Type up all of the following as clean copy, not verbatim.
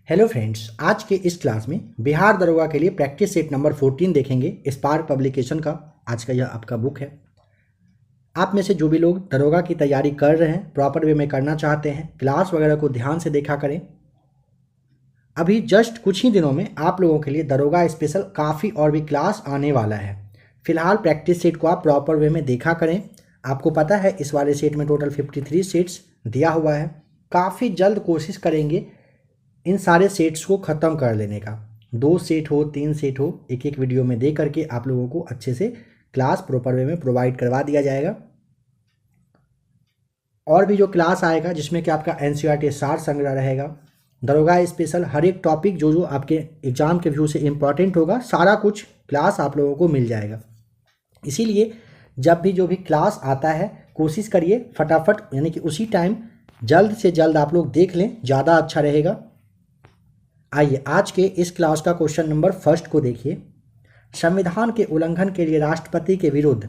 Hello friends, आज के इस क्लास में बिहार दरोगा के लिए प्रैक्टिस सेट नंबर 14 देखेंगे। स्पार्क पब्लिकेशन का आज का यह आपका बुक है। आप में से जो भी लोग दरोगा की तैयारी कर रहे हैं, प्रॉपर वे में करना चाहते हैं, क्लास वगैरह को ध्यान से देखा करें। अभी जस्ट कुछ ही दिनों में आप लोगों के लिए दरोगा स्पेशल काफ़ी और भी क्लास आने वाला है। फिलहाल प्रैक्टिस सेट को आप प्रॉपर वे में देखा करें। आपको पता है इस वाले सेट में टोटल 53 सेट्स दिया हुआ है। काफ़ी जल्द कोशिश करेंगे इन सारे सेट्स को ख़त्म कर लेने का। 2 सेट हो 3 सेट हो, एक एक वीडियो में दे करके आप लोगों को अच्छे से क्लास प्रॉपर वे में प्रोवाइड करवा दिया जाएगा। और भी जो क्लास आएगा जिसमें कि आपका एनसीईआरटी सार संग्रह रहेगा, दरोगा स्पेशल, हर एक टॉपिक जो आपके एग्जाम के व्यू से इम्पॉर्टेंट होगा, सारा कुछ क्लास आप लोगों को मिल जाएगा। इसीलिए जब भी जो भी क्लास आता है कोशिश करिए फटाफट, यानी कि उसी टाइम जल्द से जल्द आप लोग देख लें, ज़्यादा अच्छा रहेगा। आइए आज के इस क्लास का क्वेश्चन नंबर फर्स्ट को देखिए। संविधान के उल्लंघन के लिए राष्ट्रपति के विरुद्ध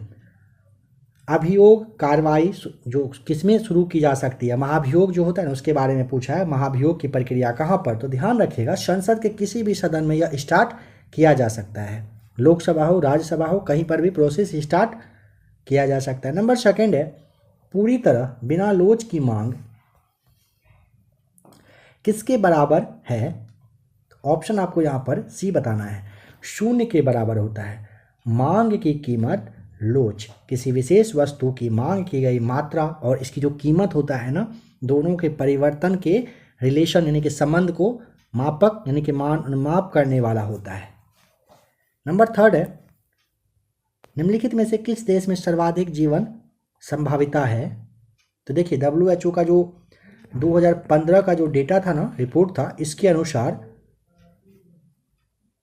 अभियोग कार्रवाई जो किसमें शुरू की जा सकती है, महाभियोग जो होता है ना, उसके बारे में पूछा है। महाभियोग की प्रक्रिया कहाँ पर, तो ध्यान रखिएगा संसद के किसी भी सदन में यह स्टार्ट किया जा सकता है। लोकसभा हो, राज्यसभा हो, कहीं पर भी प्रोसेस स्टार्ट किया जा सकता है। नंबर सेकेंड है, पूरी तरह बिना लोच की मांग किसके बराबर है। ऑप्शन आपको यहाँ पर सी बताना है। 0 के बराबर होता है। मांग की कीमत लोच, किसी विशेष वस्तु की मांग की गई मात्रा और इसकी जो कीमत होता है ना, दोनों के परिवर्तन के रिलेशन यानी कि संबंध को मापक यानी कि माप करने वाला होता है। नंबर थर्ड है, निम्नलिखित में से किस देश में सर्वाधिक जीवन संभाविता है। तो देखिए WHO का जो 2015 का जो डेटा था ना, रिपोर्ट था, इसके अनुसार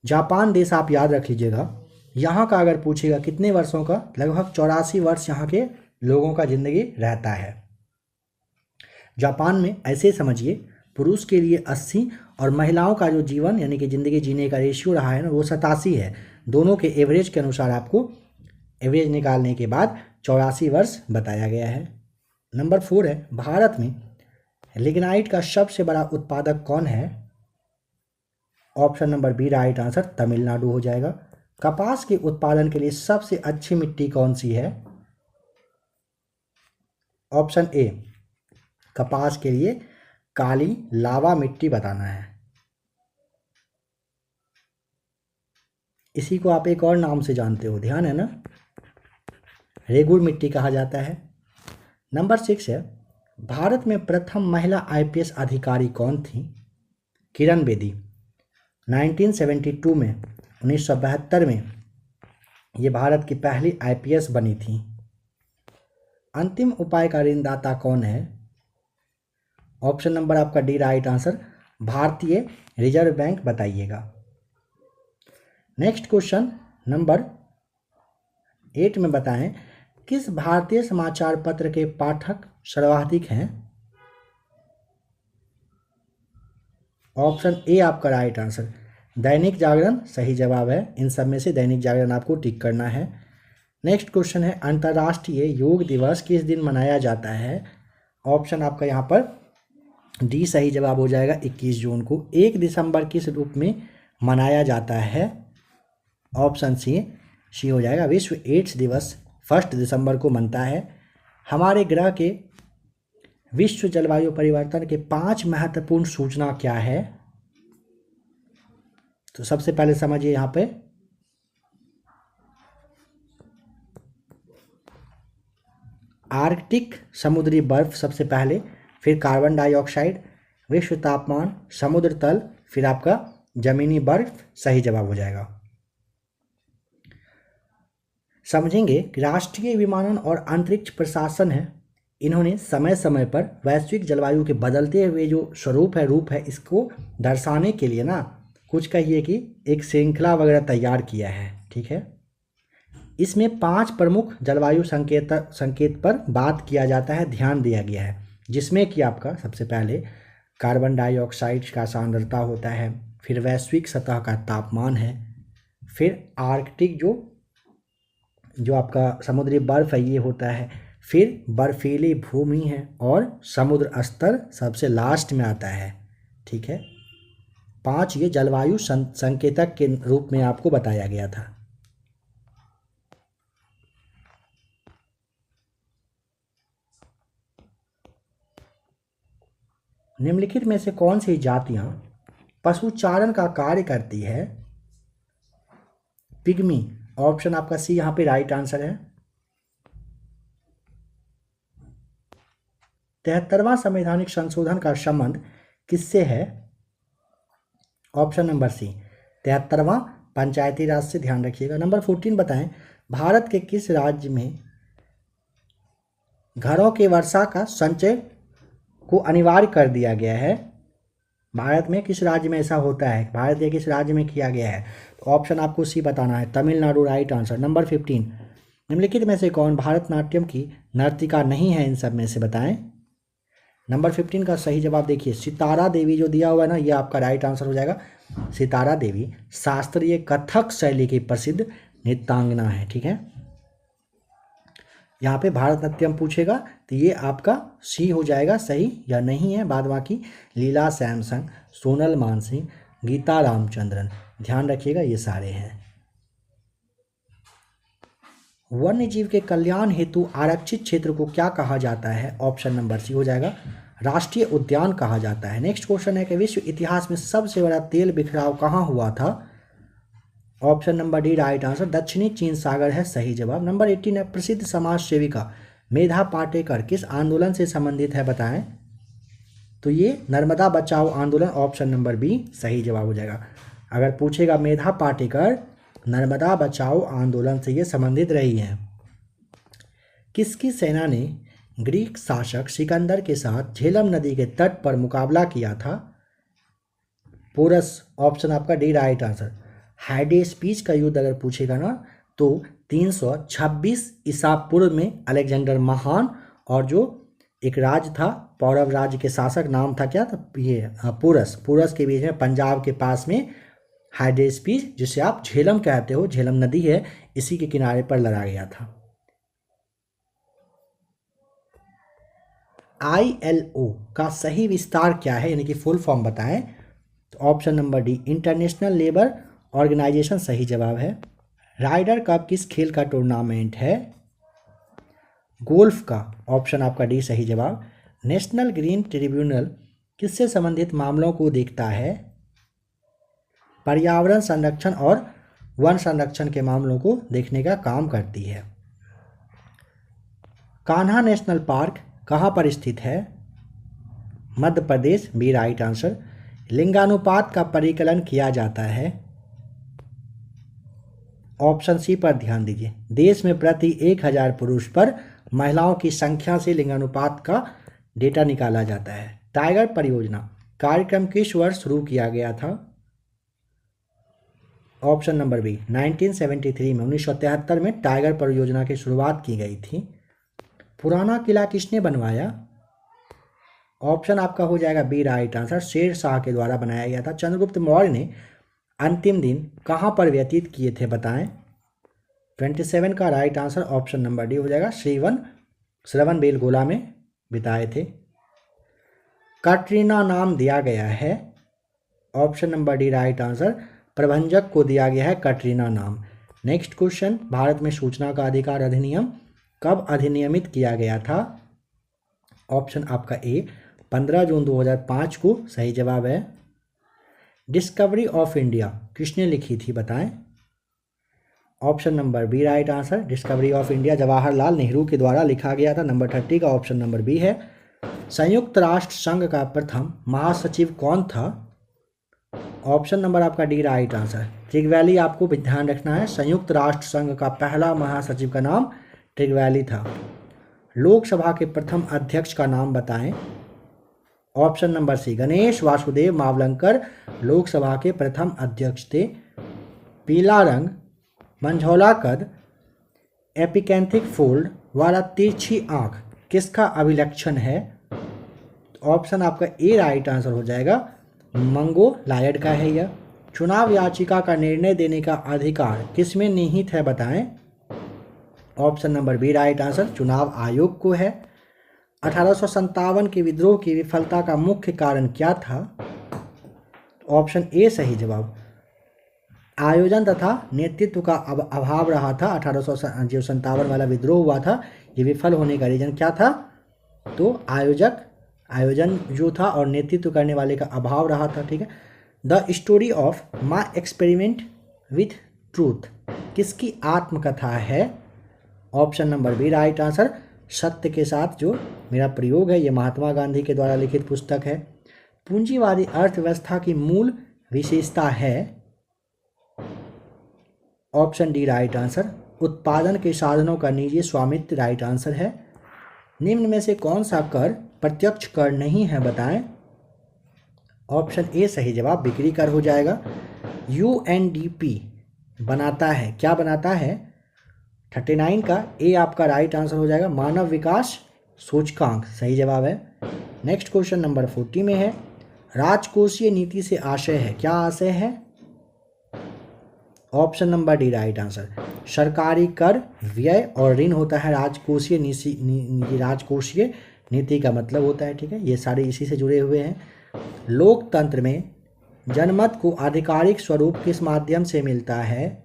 जापान देश आप याद रख लीजिएगा। यहाँ का अगर पूछेगा कितने वर्षों का, लगभग 84 वर्ष यहाँ के लोगों का जिंदगी रहता है जापान में। ऐसे समझिए पुरुष के लिए 80 और महिलाओं का जो जीवन यानी कि ज़िंदगी जीने का रेशियो रहा है ना, वो 87 है। दोनों के एवरेज के अनुसार आपको एवरेज निकालने के बाद 84 वर्ष बताया गया है। नंबर 4 है, भारत में लिग्नाइट का सबसे बड़ा उत्पादक कौन है। Option number B right answer, Tamil Nadu हो जाएगा। कपास के उत्पादन के लिए सबसे अच्छी मिट्टी कौन सी है। ऑप्शन ए, कपास के लिए काली लावा मिट्टी बताना है। इसी को आप एक और नाम से जानते हो, ध्यान है ना, रेगुर मिट्टी कहा जाता है। नंबर 6 है, भारत में प्रथम महिला IPS अधिकारी कौन थी। किरण बेदी। 1972 में, 1972 में ये भारत की पहली IPS बनी थी। अंतिम उपाय का ऋणदाता कौन है। ऑप्शन नंबर आपका डी राइट आंसर, भारतीय रिजर्व बैंक बताइएगा। नेक्स्ट क्वेश्चन नंबर 8 में बताएं, किस भारतीय समाचार पत्र के पाठक सर्वाधिक हैं। ऑप्शन ए आपका राइट आंसर, दैनिक जागरण सही जवाब है। इन सब में से दैनिक जागरण आपको टिक करना है। नेक्स्ट क्वेश्चन है, अंतर्राष्ट्रीय योग दिवस किस दिन मनाया जाता है। ऑप्शन आपका यहाँ पर डी सही जवाब हो जाएगा, 21 जून को। 1 दिसंबर किस रूप में मनाया जाता है। ऑप्शन सी हो जाएगा, विश्व एड्स दिवस 1 दिसंबर को मनता है। हमारे ग्रह के विश्व जलवायु परिवर्तन के 5 महत्वपूर्ण सूचना क्या है। तो सबसे पहले समझिए यहाँ पे आर्कटिक समुद्री बर्फ सबसे पहले, फिर कार्बन डाइऑक्साइड, विश्व तापमान, समुद्र तल, फिर आपका जमीनी बर्फ सही जवाब हो जाएगा। समझेंगे कि राष्ट्रीय विमानन और अंतरिक्ष प्रशासन है, इन्होंने समय समय पर वैश्विक जलवायु के बदलते हुए जो स्वरूप है, रूप है, इसको दर्शाने के लिए ना कुछ कहिए कि एक श्रृंखला वगैरह तैयार किया है। ठीक है, इसमें 5 प्रमुख जलवायु संकेत पर बात किया जाता है, ध्यान दिया गया है, जिसमें कि आपका सबसे पहले कार्बन डाइऑक्साइड का सांद्रता होता है, फिर वैश्विक सतह का तापमान है, फिर आर्कटिक जो आपका समुद्री बर्फ है ये होता है, फिर बर्फीली भूमि है और समुद्र स्तर सबसे लास्ट में आता है। ठीक है, 5 ये जलवायु संकेतक के रूप में आपको बताया गया था। निम्नलिखित में से कौन सी जातियां पशुचारण का कार्य करती है? पिग्मी, ऑप्शन आपका सी यहां पे राइट आंसर है। 73वां संवैधानिक संशोधन का संबंध किससे है? ऑप्शन नंबर सी 73वां पंचायती राज से, ध्यान रखिएगा। नंबर 14 बताएं, भारत के किस राज्य में घरों के वर्षा का संचय को अनिवार्य कर दिया गया है? भारत में किस राज्य में ऐसा होता है? भारत के किस राज्य में किया गया है? तो ऑप्शन आपको सी बताना है, तमिलनाडु राइट आंसर। नंबर 15, निम्नलिखित में से कौन भारतनाट्यम की नर्तिका नहीं है? इन सब में से बताएं। नंबर 15 का सही जवाब देखिए, सितारा देवी जो दिया हुआ है ना, ये आपका राइट आंसर हो जाएगा। सितारा देवी शास्त्रीय कथक शैली की प्रसिद्ध नृत्यांगना है। ठीक है, यहाँ पे भारतनाट्यम पूछेगा तो ये आपका सी हो जाएगा सही या नहीं है। बाद बाकी लीला सैमसंग, सोनल मानसिंह, गीता रामचंद्रन, ध्यान रखिएगा ये सारे हैं। वन्य जीव के कल्याण हेतु आरक्षित क्षेत्र को क्या कहा जाता है? ऑप्शन नंबर सी हो जाएगा, राष्ट्रीय उद्यान कहा जाता है। नेक्स्ट क्वेश्चन है कि विश्व इतिहास में सबसे बड़ा तेल बिखराव कहाँ हुआ था? Option number D right answer, दक्षिणी चीन सागर है सही जवाब। नंबर 18 है, प्रसिद्ध समाज सेविका मेधा पाटेकर किस आंदोलन से संबंधित है? बताएं। तो ये नर्मदा बचाओ आंदोलन, ऑप्शन नंबर बी सही जवाब हो जाएगा। अगर पूछेगा मेधा पाटेकर नर्मदा बचाओ आंदोलन से ये संबंधित रही हैं। किसकी सेना ने ग्रीक शासक सिकंदर के साथ झेलम नदी के तट पर मुकाबला किया था? पोरस, ऑप्शन आपका डी राइट आंसर। हाइडेस्पीच का युद्ध अगर पूछेगा ना तो 326 ईसा पूर्व में अलेक्जेंडर महान और जो एक राज्य था पौरव राज्य के शासक, नाम था क्या था? ये पोरस के बीच में पंजाब के पास में हाइडेस्पीच, जिसे आप झेलम कहते हो, झेलम नदी है, इसी के किनारे पर लड़ा गया था। ILO का सही विस्तार क्या है, यानी कि फुल फॉर्म बताएं। तो option number D international labour organisation सही जवाब है। राइडर कप किस खेल का टूर्नामेंट है? गोल्फ का, ऑप्शन आपका डी सही जवाब। नेशनल ग्रीन ट्रिब्यूनल किससे संबंधित मामलों को देखता है? पर्यावरण संरक्षण और वन संरक्षण के मामलों को देखने का काम करती है। कान्हा नेशनल पार्क कहाँ पर स्थित है? Madhya Pradesh, B right answer. लिंगानुपात का परिकलन किया जाता है? ऑप्शन सी पर ध्यान दीजिए। देश में प्रति 1000 पुरुष पर महिलाओं की संख्या से लिंगानुपात का डेटा निकाला जाता है। टाइगर परियोजना कार्यक्रम किस वर्ष शुरू किया गया था? ऑप्शन नंबर बी 1973 में, 1973 में टाइगर परियोजना की शुरुआत की गई थी। पुराना किला किसने बनवाया? ऑप्शन आपका हो जाएगा B right answer, Sher Shah के द्वारा बनाया गया था। चंद्रगुप्त मौर्य ने अंतिम दिन कहाँ पर व्यतीत किए थे? बताएं। 27 का right answer option number D हो जाएगा, श्रवण बेलगोला में बिताए थे। कटरीना नाम दिया गया है? Option number D right answer, प्रबंधक को दिया गया है कटरीना नाम। नेक्स्ट क्वेश्चन, भारत में सूचना का अधिकार अधिनियम कब अधिनियमित किया गया था? ऑप्शन आपका ए 15 जून 2005 को सही जवाब है। डिस्कवरी ऑफ इंडिया किसने लिखी थी? बताएं। Option number B right answer, discovery of India Jawaharlal Nehru के द्वारा लिखा गया था। नंबर 30 का ऑप्शन नंबर बी है। संयुक्त राष्ट्र संघ का प्रथम महासचिव कौन था? ऑप्शन नंबर आपका डी राइट आंसर, ट्रिगवैली। आपको ध्यान रखना है, संयुक्त राष्ट्र संघ का पहला महासचिव का नाम ट्रिगवैली था। लोकसभा के प्रथम अध्यक्ष का नाम बताएं। Option number C Ganesh Vasudev Mavalankar Lok Sabha के प्रथम अध्यक्ष थे। पीला रंग, मंझौला कद, एपिकेंथिक फोल्ड वाला तिरछी आंख किसका अभिलक्षण है? ऑप्शन आपका ए राइट आंसर हो जाएगा, मंगो लायड का है यह। चुनाव याचिका का निर्णय देने का अधिकार किसमें निहित है? बताएं। Option number B right answer, चुनाव आयोग को है। 1857 के विद्रोह की विफलता का मुख्य कारण क्या था? ऑप्शन ए सही जवाब। आयोजन तथा नेतृत्व का अभाव रहा था। 1857 वाला विद्रोह हुआ था, ये विफल होने का रीजन क्या था? तो आयोजन जो था और नेतृत्व करने वाले का अभाव रहा था। ठीक है। The story of my experiment with truth किसकी आत्मकथा है? Option number B right answer. सत्य के साथ जो मेरा प्रयोग है, ये महात्मा गांधी के द्वारा लिखित पुस्तक है। पूंजीवादी अर्थव्यवस्था की मूल विशेषता है। Option D right answer. उत्पादन के साधनों का निजी स्वामित्व राइट आंसर है। निम्न में से कौन सा कर प्रत्यक्ष कर नहीं है, बताएं। ऑप्शन ए सही जवाब, बिक्री कर हो जाएगा। यूएनडीपी बनाता है, क्या बनाता है? 39 का ए आपका राइट आंसर हो जाएगा, मानव विकास सूचकांक सही जवाब है। नेक्स्ट क्वेश्चन नंबर 40 में है, राजकोषीय नीति से आशय है, क्या आशय है? Option number D right answer. सरकारी कर, व्यय और ऋण होता है राजकोषीय नीति। राजकोषीय नीति का मतलब होता है, ठीक है, ये सारे इसी से जुड़े हुए हैं। लोकतंत्र में जनमत को आधिकारिक स्वरूप किस माध्यम से मिलता है?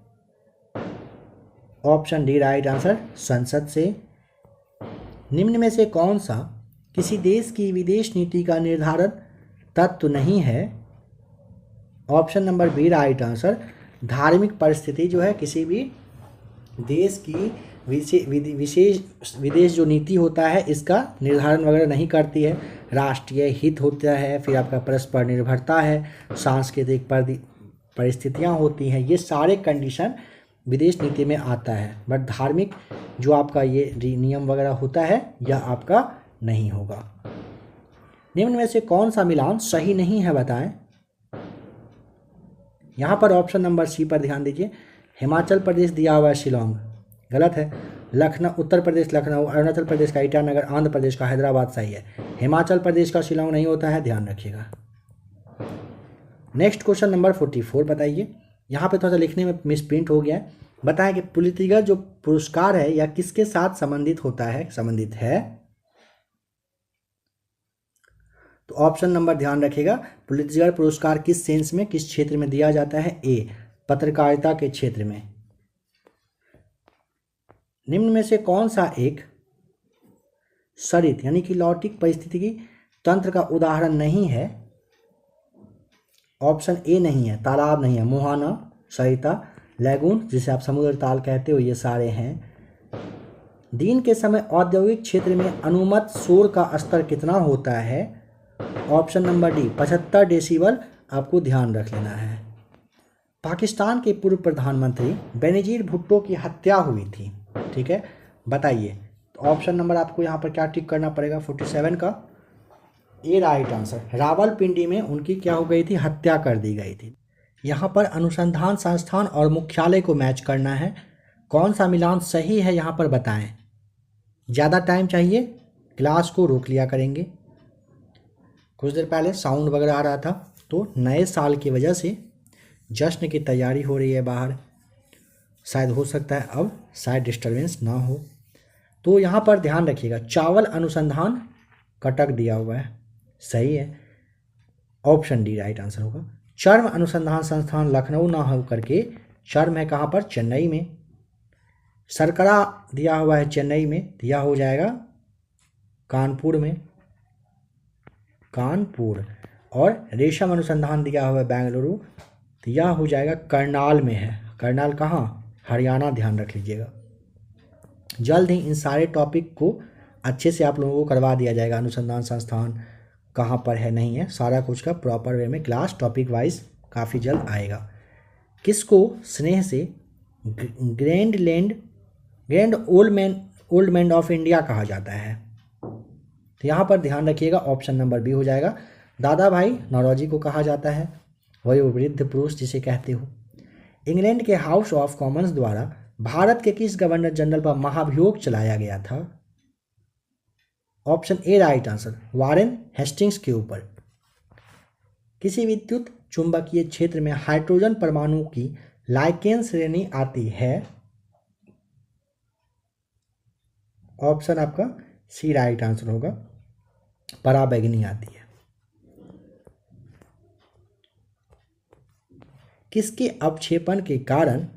ऑप्शन डी राइट आंसर, संसद से। निम्न में से कौन सा किसी देश की विदेश नीति का निर्धारण तत्व नहीं है? Option number B right answer. धार्मिक परिस्थिति जो है किसी भी देश की विशेष विदेश जो नीति होता है इसका निर्धारण वगैरह नहीं करती है। राष्ट्रीय हित होता है, फिर आपका परस्पर निर्भरता है, सांस्कृतिक परिस्थितियाँ होती हैं, ये सारे कंडीशन विदेश नीति में आता है। बट धार्मिक जो आपका ये नियम वगैरह होता है यह आपका नहीं होगा। निम्न में से कौन सा मिलान सही नहीं है, बताएं। यहाँ पर ऑप्शन नंबर सी पर ध्यान दीजिए। हिमाचल प्रदेश दिया हुआ है शिलोंग, गलत है। लखनऊ, उत्तर प्रदेश लखनऊ, अरुणाचल प्रदेश का ईटानगर, आंध्र प्रदेश का हैदराबाद सही है। हिमाचल प्रदेश का शिलोंग नहीं होता है, ध्यान रखिएगा। नेक्स्ट क्वेश्चन नंबर 44 बताइए। यहाँ पे थोड़ा सा लिखने में मिसप्रिंट हो गया है। बताएं कि पुलित्ज़र जो पुरस्कार है यह किसके साथ संबंधित होता है, संबंधित है? तो ऑप्शन नंबर ध्यान रखिएगा। पुलित्ज़र पुरस्कार किस सेंस में, किस क्षेत्र में दिया जाता है? ए, पत्रकारिता के क्षेत्र में। निम्न में से कौन सा एक सरित यानी कि लौटिक परिस्थितिकी तंत्र का उदाहरण नहीं है? ऑप्शन ए नहीं है, तालाब नहीं है। मुहाना, सरिता, लैगून जिसे आप समुद्र ताल कहते हो, ये सारे हैं। दिन के समय औद्योगिक क्षेत्र में अनुमत शोर का स्तर कितना होता है? ऑप्शन नंबर डी 75 डेसिबल, आपको ध्यान रख लेना है। पाकिस्तान के पूर्व प्रधानमंत्री बेनजीर भुट्टो की हत्या हुई थी, ठीक है, बताइए। तो ऑप्शन नंबर आपको यहाँ पर क्या टिक करना पड़ेगा? 47 का ए राइट आंसर। रावलपिंडी में उनकी क्या हो गई थी? हत्या कर दी गई थी। यहाँ पर अनुसंधान संस्थान और मुख्यालय को मैच करना है। कौन सा मिलान सही है यहाँ पर बताएं। ज़्यादा टाइम चाहिए, क्लास को रोक लिया करेंगे। कुछ देर पहले साउंड वगैरह आ रहा था, तो नए साल की वजह से जश्न की तैयारी हो रही है बाहर, शायद हो सकता है अब शायद डिस्टरबेंस ना हो। तो यहाँ पर ध्यान रखिएगा, चावल अनुसंधान कटक दिया हुआ है, सही है। ऑप्शन डी राइट आंसर होगा। चर्म अनुसंधान संस्थान लखनऊ ना हो करके चर्म है कहाँ पर? चेन्नई में। सरकरा दिया हुआ है चेन्नई में, दिया हो जाएगा कानपुर में, कानपुर। और रेशम अनुसंधान दिया हुआ है बेंगलुरु, दिया हो जाएगा करनाल में है। करनाल कहाँ? हरियाणा, ध्यान रख लीजिएगा। जल्द ही इन सारे टॉपिक को अच्छे से आप लोगों को करवा दिया जाएगा। अनुसंधान संस्थान कहाँ पर है, नहीं है, सारा कुछ का प्रॉपर वे में क्लास टॉपिक वाइज काफ़ी जल्द आएगा। किसको स्नेह से grand old man of India कहा जाता है? तो यहाँ पर ध्यान रखिएगा, ऑप्शन नंबर बी हो जाएगा। दादा भाई नौरोजी को कहा जाता है, वही वृद्ध पुरुष जिसे कहते हो। इंग्लैंड के हाउस ऑफ कॉमन्स द्वारा भारत के किस गवर्नर जनरल पर महाभियोग चलाया गया था? Option A right answer, Warren Hastings के ऊपर। किसी विद्युत चुंबकीय क्षेत्र में हाइड्रोजन परमाणु की लाइकेन श्रेणी आती है? ऑप्शन आपका सी राइट आंसर होगा, पराबैंगनी आती है। किसके अवक्षेपण के कारण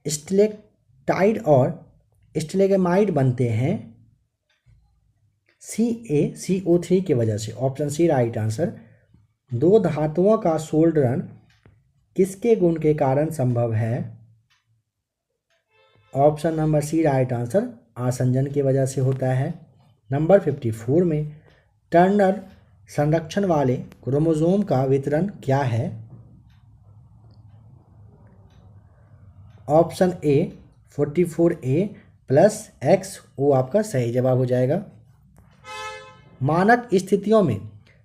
स्टेलेक्टाइड और स्टेलेगमाइड बनते हैं? CO3 की वजह से। Option C right answer. दो धातुओं का सोल्डरन किसके गुण के कारण संभव है? Option number C right answer, आसंजन की वजह से होता है। नंबर 54 में टर्नर संरक्षण वाले क्रोमोसोम का वितरण क्या है? Option A 44A plus X, वो आपका सही जवाब हो जाएगा। मानक स्थितियों में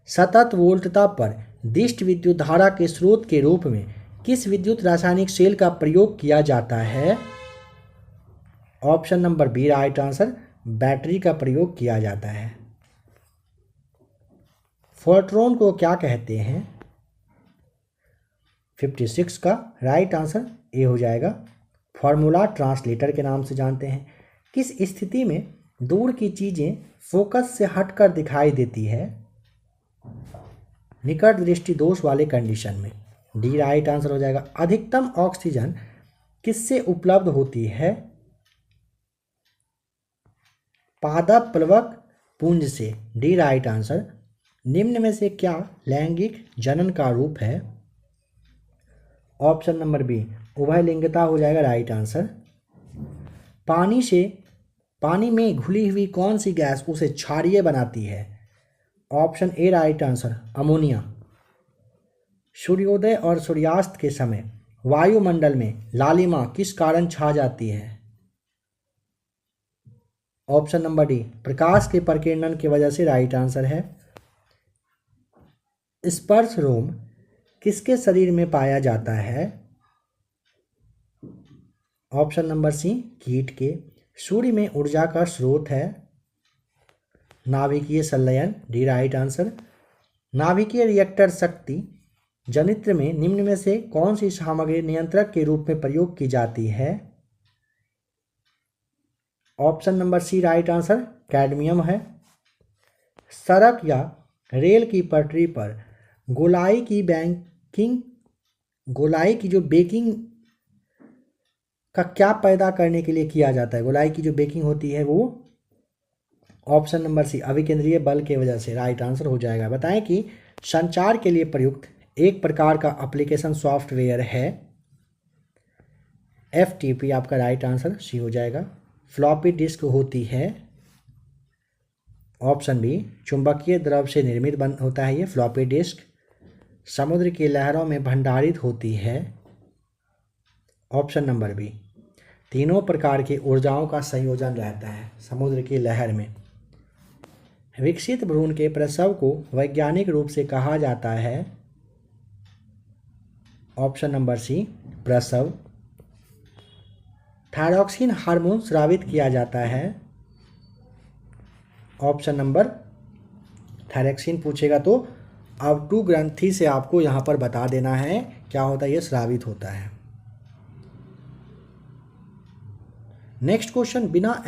सतत वोल्टता पर दिष्ट विद्युत धारा के स्रोत के रूप में किस विद्युत रासायनिक सेल का प्रयोग किया जाता है? Option number B right answer, battery का प्रयोग किया जाता है। फोर्ट्रॉन को क्या कहते हैं? 56 का राइट आंसर ए हो जाएगा। फॉर्मूला ट्रांसलेटर के नाम से जानते हैं। किस स्थिति में दूर की चीजें फोकस से हटकर दिखाई देती है? निकट दृष्टि दोष वाले कंडीशन में। डी राइट आंसर हो जाएगा। अधिकतम ऑक्सीजन किससे उपलब्ध होती है? पादप प्लवक पुंज से। D right answer. निम्न में से क्या लैंगिक जनन का रूप है? ऑप्शन नंबर बी उभयलिंगता हो जाएगा राइट आंसर। पानी में घुली हुई कौन सी गैस उसे क्षारीय बनाती है? Option A right answer, ammonia. सूर्योदय और सूर्यास्त के समय वायुमंडल में लालिमा किस कारण छा जाती है? ऑप्शन नंबर डी प्रकाश के प्रकीर्णन की वजह से राइट आंसर है। स्पर्श रोम किसके शरीर में पाया जाता है? ऑप्शन नंबर सी कीट के। सूर्य में ऊर्जा का स्रोत है नाभिकीय संलयन। D right answer. नाभिकीय रिएक्टर शक्ति जनित्र में निम्न में से कौन सी सामग्री नियंत्रक के रूप में प्रयोग की जाती है? Option number C right answer, cadmium है। सड़क या रेल की पटरी पर गोलाई की जो बेकिंग का क्या पैदा करने के लिए किया जाता है? गोलाई की जो बेकिंग होती है वो ऑप्शन नंबर सी अभिकेंद्रीय बल की वजह से राइट आंसर हो जाएगा। बताएं कि संचार के लिए प्रयुक्त एक प्रकार का एप्लीकेशन सॉफ्टवेयर है। FTP आपका राइट आंसर सी हो जाएगा। फ्लॉपी डिस्क होती है। ऑप्शन बी चुंबकीय द्रव से निर्मित होता है ये फ्लॉपी डिस्क। समुद्र की लहरों में भंडारित होती है। ऑप्शन नंबर बी तीनों प्रकार की ऊर्जाओं का संयोजन रहता है समुद्र की लहर में। विकसित भ्रूण के प्रसव को वैज्ञानिक रूप से कहा जाता है। ऑप्शन नंबर सी प्रसव। थायरॉक्सिन हार्मोन स्रावित किया जाता है। ऑप्शन नंबर थायरॉक्सिन पूछेगा तो अब टू ग्रंथि से आपको यहां पर बता देना है क्या होता है, ये स्रावित होता है। नेक्स्ट क्वेश्चन, बिना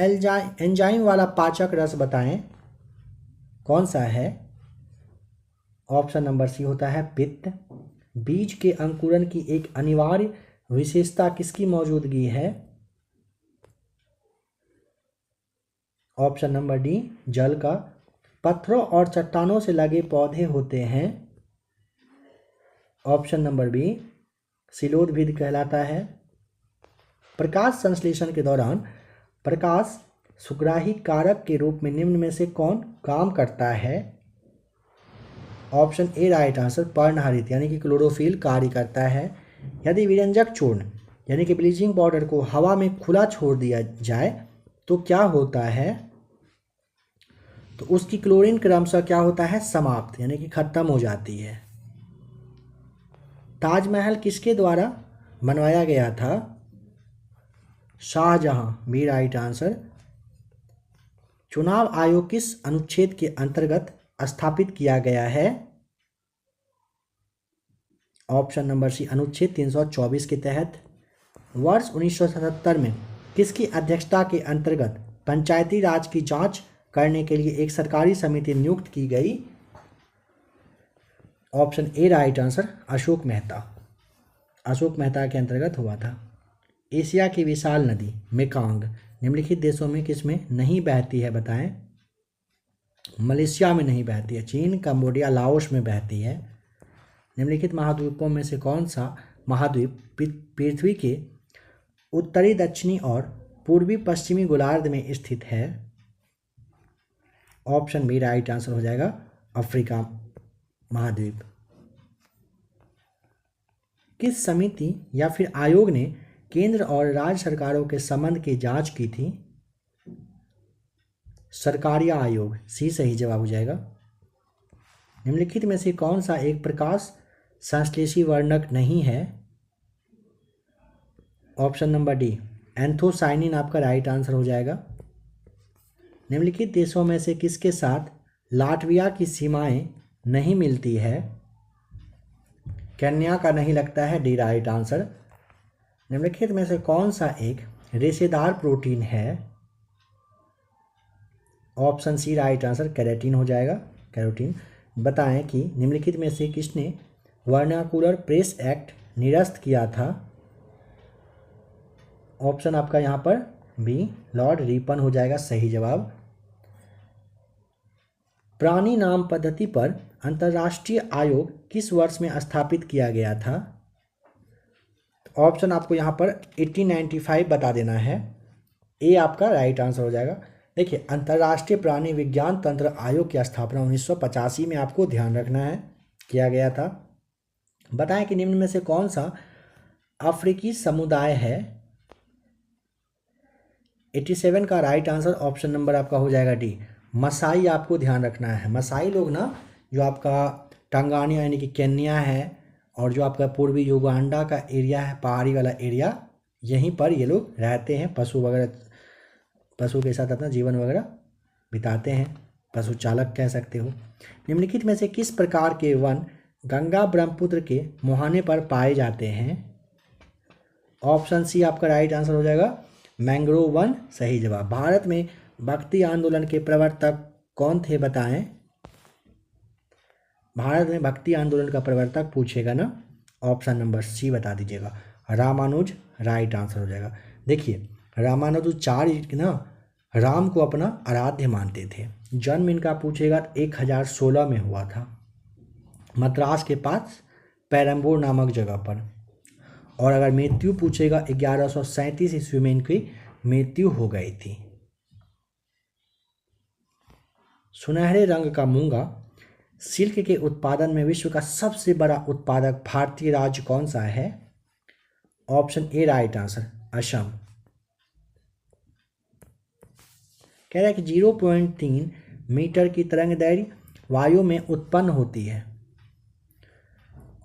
एंजाइम वाला पाचक रस बताएं कौन सा है? ऑप्शन नंबर सी होता है पित्त। बीज के अंकुरण की एक अनिवार्य विशेषता किसकी मौजूदगी है? ऑप्शन नंबर डी जल का। पत्थरों और चट्टानों से लगे पौधे होते हैं। ऑप्शन नंबर बी शिलोदभिद कहलाता है। प्रकाश संश्लेषण के दौरान प्रकाश सुग्राही कारक के रूप में निम्न में से कौन काम करता है? ऑप्शन ए राइट आंसर, पर्णहरित यानी कि क्लोरोफिल कार्य करता है। यदि विरंजक चूर्ण यानी कि ब्लीचिंग पाउडर को हवा में खुला छोड़ दिया जाए तो क्या होता है? तो उसकी क्लोरीन क्रमशः क्या होता है? समाप्त यानी कि खत्म हो जाती है। ताजमहल किसके द्वारा बनवाया गया था? शाहजहां। B right answer. चुनाव आयोग किस अनुच्छेद के अंतर्गत स्थापित किया गया है? ऑप्शन नंबर सी अनुच्छेद 324 के तहत। वर्ष 1977 में किसकी अध्यक्षता के अंतर्गत पंचायती राज की जांच करने के लिए एक सरकारी समिति नियुक्त की गई? Option A right answer, Ashok Mehta. Ashok Mehta के अंतर्गत हुआ था। एशिया की विशाल नदी मेकांग निम्नलिखित देशों में किसमें नहीं बहती है बताएं? मलेशिया में नहीं बहती है, चीन, कंबोडिया, लाओस में बहती है। निम्नलिखित महाद्वीपों में से कौन सा महाद्वीप पृथ्वी के उत्तरी, दक्षिणी और पूर्वी पश्चिमी गोलार्ध में स्थित है? ऑप्शन बी राइट आंसर हो जाएगा, अफ्रीका महाद्वीप। किस समिति या फिर आयोग ने केंद्र और राज्य सरकारों के संबंध की जांच की थी? सरकारिया आयोग, सी सही जवाब हो जाएगा। निम्नलिखित में से कौन सा एक प्रकाश संश्लेषी वर्णक नहीं है? ऑप्शन नंबर डी एंथोसाइनिन आपका राइट आंसर हो जाएगा। निम्नलिखित देशों में से किसके साथ लाटविया की सीमाएं नहीं मिलती है? केन्या का नहीं लगता है, डी राइट आंसर। निम्नलिखित में से कौन सा एक रेशेदार प्रोटीन है? Option C right answer, carotene हो जाएगा, कैरोटीन। बताएं कि निम्नलिखित में से किसने वर्नाकुलर प्रेस एक्ट निरस्त किया था? ऑप्शन आपका यहाँ पर बी लॉर्ड रिपन हो जाएगा, सही जवाब। प्राणी नाम पद्धति पर अंतर्राष्ट्रीय आयोग किस वर्ष में स्थापित किया गया था? ऑप्शन आपको यहाँ पर 1895 बता देना है, ए आपका राइट आंसर हो जाएगा। देखिए, अंतर्राष्ट्रीय प्राणी विज्ञान तंत्र आयोग की स्थापना 1985 में आपको ध्यान रखना है किया गया था। बताएं कि निम्न में से कौन सा अफ्रीकी समुदाय है? 87 का राइट आंसर ऑप्शन नंबर आपका हो जाएगा डी, मसाई आपको ध्यान रखना है। मसाई लोग ना जो आपका टांगानिया यानी कि केन्या है और जो आपका पूर्वी युगांडा का एरिया है, पहाड़ी वाला एरिया, यहीं पर ये लोग रहते हैं, पशु के साथ अपना जीवन वगैरह बिताते हैं, पशु चालक कह सकते हो। निम्नलिखित में से किस प्रकार के वन गंगा ब्रह्मपुत्र के मुहाने पर पाए जाते हैं? ऑप्शन सी आपका राइट आंसर हो जाएगा, मैंग्रोव वन, सही जवाब। भारत में भक्ति आंदोलन के प्रवर्तक कौन थे बताएं? भारत में भक्ति आंदोलन का प्रवर्तक पूछेगा ना, ऑप्शन नंबर सी बता दीजिएगा, रामानुज, राइट आंसर हो जाएगा। देखिए, रामानुजाचार्य ना राम को अपना आराध्य मानते थे। जन्म इनका पूछेगा तो 1016 में हुआ था, मद्रास के पास पेरम्बूर नामक जगह पर। और अगर मृत्यु पूछेगा 1137 ईस्वी में इनकी मृत्यु हो गई थी। सुनहरे रंग का मूंगा सिल्क के उत्पादन में विश्व का सबसे बड़ा उत्पादक भारतीय राज्य कौन सा है? Option A right answer, Assam. कह रहा है कि 0.3 मीटर की तरंगदैर्घ्य वायु में उत्पन्न होती है।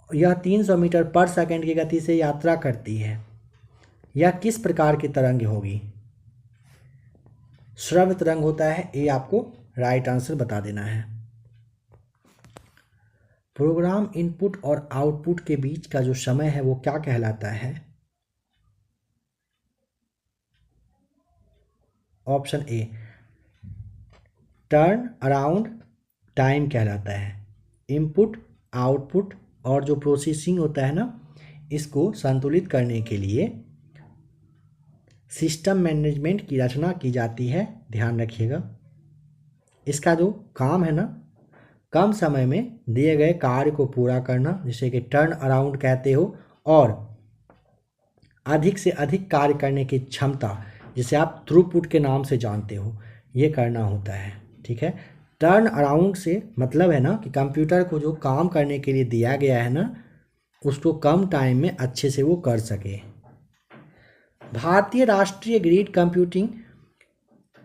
यह 300 मीटर पर सेकंड की गति से यात्रा करती है। यह किस प्रकार की तरंग होगी? श्रव्य तरंग होता है, ये आपको राइट आंसर बता देना है। प्रोग्राम इनपुट और आउटपुट के बीच का जो समय है वो क्या कहलाता है? Option A turn around time कहलाता है। इनपुट, आउटपुट और जो प्रोसेसिंग होता है ना, इसको संतुलित करने के लिए सिस्टम मैनेजमेंट की रचना की जाती है, ध्यान रखिएगा। इसका जो काम है ना, कम समय में दिए गए कार्य को पूरा करना, जिसे कि टर्न अराउंड कहते हो, और अधिक से अधिक कार्य करने की क्षमता, जिसे आप थ्रूपुट के नाम से जानते हो, ये करना होता है। ठीक है, टर्न अराउंड से मतलब है ना कि कंप्यूटर को जो काम करने के लिए दिया गया है ना, उसको कम टाइम में अच्छे से वो कर सके। भारतीय राष्ट्रीय grid computing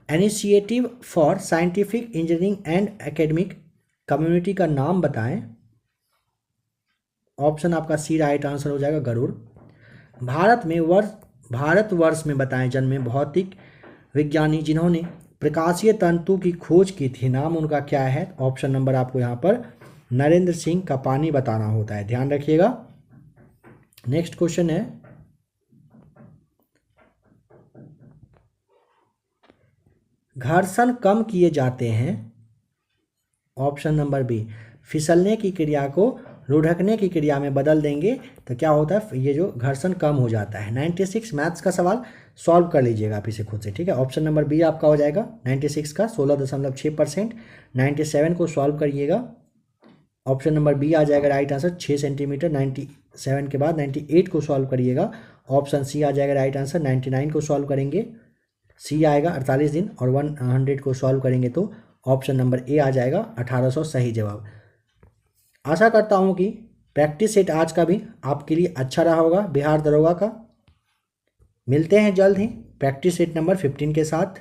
initiative for scientific engineering and academic community का नाम बताएं। ऑप्शन आपका सी राइट आंसर हो जाएगा, गरुड़। भारतवर्ष में बताएं जन्मे भौतिक विज्ञानी जिन्होंने प्रकाशीय तंतु की खोज की थी, नाम उनका क्या है? ऑप्शन नंबर आपको यहाँ पर नरेंद्र सिंह का पानी बताना होता है, ध्यान रखिएगा। नेक्स्ट क्वेश्चन है, घर्षण कम किए जाते हैं। ऑप्शन नंबर बी फिसलने की क्रिया को रुढ़कने की क्रिया में बदल देंगे तो क्या होता है, ये जो घर्षण कम हो जाता है। 96 मैथ्स का सवाल सॉल्व कर लीजिएगा आप इसे खुद से, ठीक है। ऑप्शन नंबर बी आपका हो जाएगा 96 का 16.6%। 97 को सॉल्व करिएगा, ऑप्शन नंबर बी आ जाएगा राइट आंसर 6 सेंटीमीटर। 97 के बाद 98 को सॉल्व करिएगा, ऑप्शन सी आ जाएगा राइट आंसर। 99 को सॉल्व करेंगे, सी आएगा 48 दिन, और 100 को सॉल्व करेंगे तो ऑप्शन नंबर ए आ जाएगा 1800 सही जवाब। आशा करता हूँ कि प्रैक्टिस सेट आज का भी आपके लिए अच्छा रहा होगा बिहार दरोगा का। मिलते हैं जल्द ही प्रैक्टिस सेट नंबर 15 के साथ।